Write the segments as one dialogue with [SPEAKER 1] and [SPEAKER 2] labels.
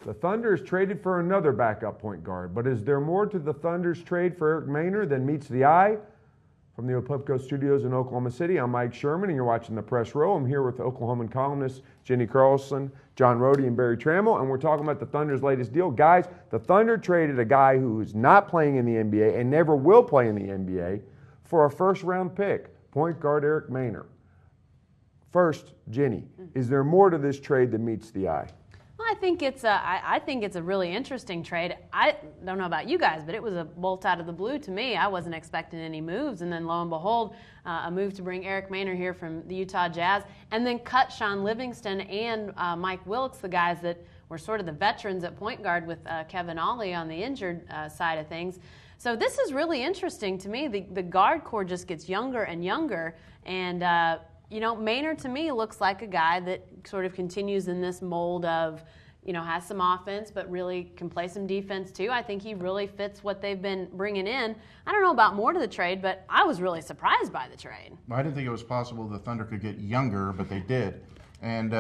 [SPEAKER 1] The Thunder has traded for another backup point guard, but is there more to the Thunder's trade for Eric Maynor than meets the eye? From the Opubco Studios in Oklahoma City, I'm Mike Sherman, and you're watching The Press Row. I'm here with Oklahoman columnists Jenny Carlson, John Rohde, and Barry Trammell, and we're talking about the Thunder's latest deal. Guys, the Thunder traded a guy who is not playing in the NBA and never will play in the NBA for a first-round pick, point guard Eric Maynor. First, Jenny, is there more to this trade than meets the eye?
[SPEAKER 2] Well, I think it's a really interesting trade. I don't know about you guys, but it was a bolt out of the blue to me. I wasn't expecting any moves, and then lo and behold, a move to bring Eric Maynor here from the Utah Jazz, and then cut Sean Livingston and Mike Wilkes, the guys that were sort of the veterans at point guard with Kevin Ollie on the injured side of things. So this is really interesting to me. The guard core just gets younger and younger, and you know, Maynor to me looks like a guy that sort of continues in this mold of, you know, has some offense but really can play some defense too. I think he really fits what they've been bringing in. I don't know about more to the trade, but I was really surprised by the trade.
[SPEAKER 3] I didn't think it was possible the Thunder could get younger, but they did. And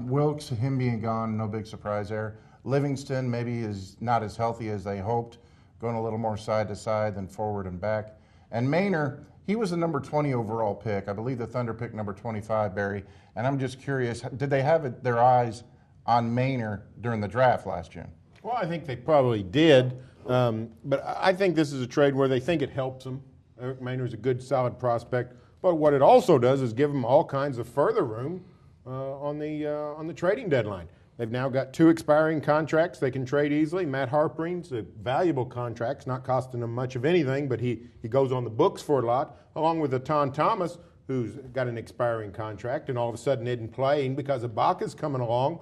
[SPEAKER 3] Wilkes, him being gone, no big surprise there. Livingston maybe is not as healthy as they hoped, going a little more side to side than forward and back. And Maynor, he was the number 20 overall pick. I believe the Thunder picked number 25, Barry. And I'm just curious, did they have their eyes on Maynor during the draft last June?
[SPEAKER 4] Well, I think they probably did. But I think this is a trade where they think it helps them. Eric Maynor is a good, solid prospect. But what it also does is give them all kinds of further room on the trading deadline. They've now got 2 expiring contracts they can trade easily. Matt Harpering's a valuable contract, not costing them much of anything, but he goes on the books for a lot, along with Ton Thomas, who's got an expiring contract and all of a sudden isn't playing because Ibaka's coming along.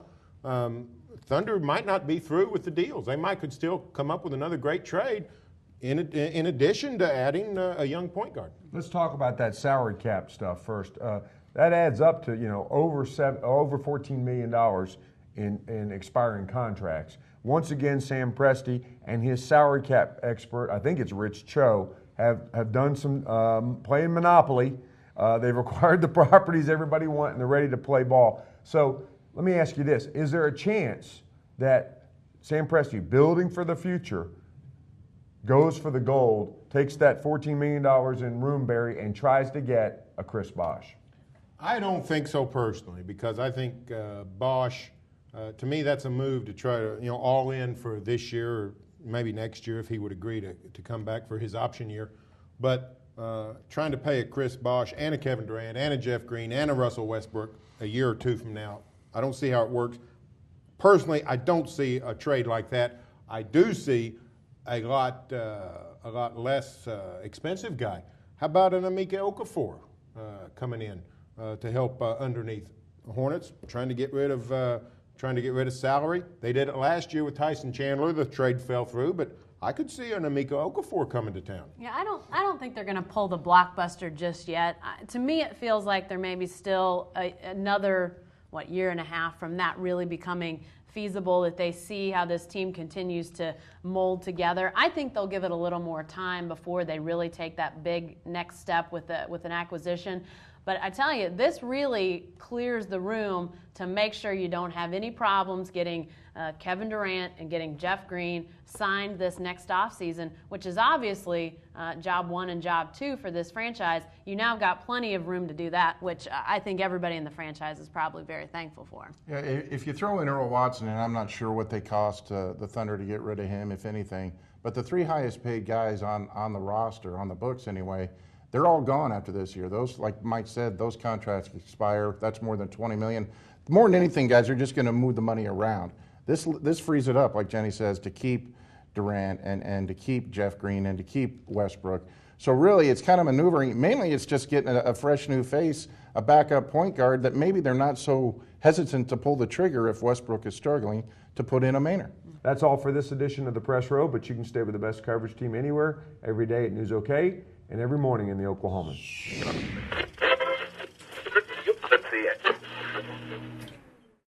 [SPEAKER 4] Thunder might not be through with the deals. They could still come up with another great trade in addition to adding a young point guard.
[SPEAKER 1] Let's talk about that salary cap stuff first. That adds up to, you know, over $14 million in expiring contracts. Once again, Sam Presti and his salary cap expert, I think it's Rich Cho, have done some playing Monopoly. They've acquired the properties everybody wants, and they're ready to play ball. So let me ask you this. Is there a chance that Sam Presti, building for the future, goes for the gold, takes that $14 million in Roomberry, and tries to get a Chris Bosh?
[SPEAKER 4] I don't think so personally, because I think Bosh, to me, that's a move to try to, you know, all in for this year or maybe next year if he would agree to come back for his option year. But trying to pay a Chris Bosh and a Kevin Durant and a Jeff Green and a Russell Westbrook a year or two from now, I don't see how it works. Personally, I don't see a trade like that. I do see a lot less expensive guy. How about an Emeka Okafor coming in to help underneath Hornets, trying to get rid of salary. They did it last year with Tyson Chandler. The trade fell through, but I could see an Emeka Okafor coming to town.
[SPEAKER 2] Yeah, I don't think they're going to pull the blockbuster just yet. To me, it feels like there may be still another year and a half from that really becoming feasible, that they see how this team continues to mold together. I think they'll give it a little more time before they really take that big next step with an acquisition. But I tell you, this really clears the room to make sure you don't have any problems getting Kevin Durant and getting Jeff Green signed this next offseason, which is obviously job 1 and job 2 for this franchise. You now got plenty of room to do that, which I think everybody in the franchise is probably very thankful for.
[SPEAKER 3] Yeah, if you throw in Earl Watson, and I'm not sure what they cost the Thunder to get rid of him, if anything, but the 3 highest paid guys on the roster, on the books anyway, they're all gone after this year. Those, like Mike said, those contracts expire. That's more than $20 million. More than anything, guys, they're just going to move the money around. This frees it up, like Jenny says, to keep Durant and to keep Jeff Green and to keep Westbrook. So really, it's kind of maneuvering. Mainly, it's just getting a fresh new face, a backup point guard that maybe they're not so hesitant to pull the trigger if Westbrook is struggling to put in a Maynor.
[SPEAKER 1] That's all for this edition of The Press Row, but you can stay with the best coverage team anywhere, every day at News OK, and every morning in the Oklahoman.